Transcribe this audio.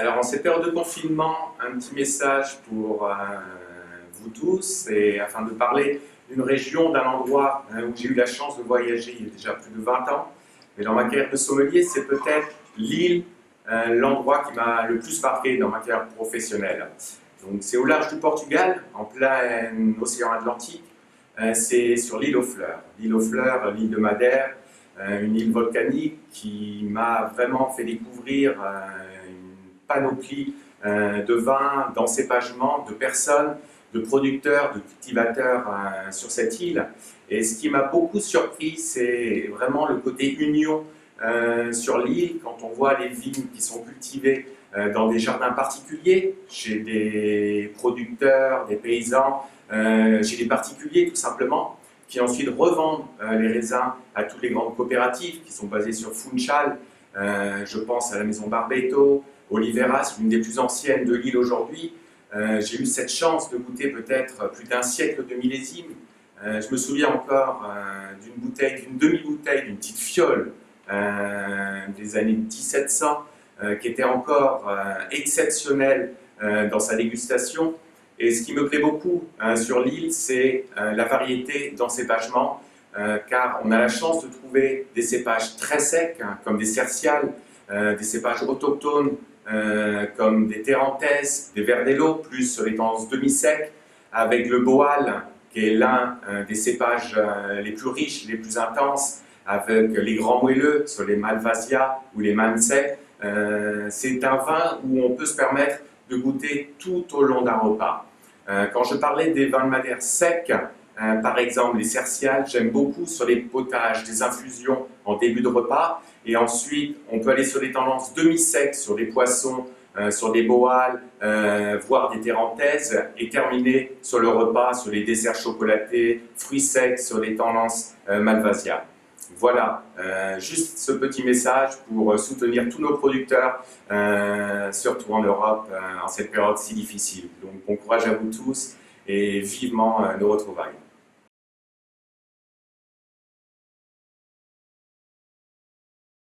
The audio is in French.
Alors, en cette période de confinement, un petit message pour vous tous, et afin de parler d'une région, d'un endroit où j'ai eu la chance de voyager il y a déjà plus de 20 ans. Mais dans ma carrière de sommelier, c'est peut-être l'île, l'endroit qui m'a le plus marqué dans ma carrière professionnelle. Donc, c'est au large du Portugal, en plein océan Atlantique. C'est sur l'île aux Fleurs. L'île aux Fleurs, l'île de Madère, une île volcanique qui m'a vraiment fait découvrir une panoplie de vins, d'encépagements, de personnes, de producteurs, de cultivateurs sur cette île. Et ce qui m'a beaucoup surpris, c'est vraiment le côté union sur l'île, quand on voit les vignes qui sont cultivées dans des jardins particuliers, chez des producteurs, des paysans, chez des particuliers tout simplement, qui ensuite revendent les raisins à toutes les grandes coopératives qui sont basées sur Funchal. Je pense à la maison Barbeito, Oliveras, l'une des plus anciennes de l'île aujourd'hui. J'ai eu cette chance de goûter peut-être plus d'un siècle de millésime. Je me souviens encore d'une bouteille, d'une demi-bouteille, d'une petite fiole des années 1700 qui était encore exceptionnelle dans sa dégustation. Et ce qui me plaît beaucoup sur l'île, c'est la variété d'encépagement, car on a la chance de trouver des cépages très secs, comme des cerciales, des cépages autochtones, comme des Terrantès, des Verdelho, plus sur les tendances demi-secs, avec le Boal, qui est l'un des cépages les plus riches, les plus intenses, avec les grands moelleux, sur les Malvasia ou les Manset. C'est un vin où on peut se permettre de goûter tout au long d'un repas. Quand je parlais des vins de Madère secs, par exemple les cerciales, j'aime beaucoup sur les potages, des infusions en début de repas. Et ensuite, on peut aller sur des tendances demi-secs, sur des poissons, sur des boals, voire des terrantaises, et terminer sur le repas, sur les desserts chocolatés, fruits secs, sur des tendances Malvasia. Voilà, juste ce petit message pour soutenir tous nos producteurs, surtout en Europe, en cette période si difficile. Donc bon courage à vous tous et vivement nos retrouvailles.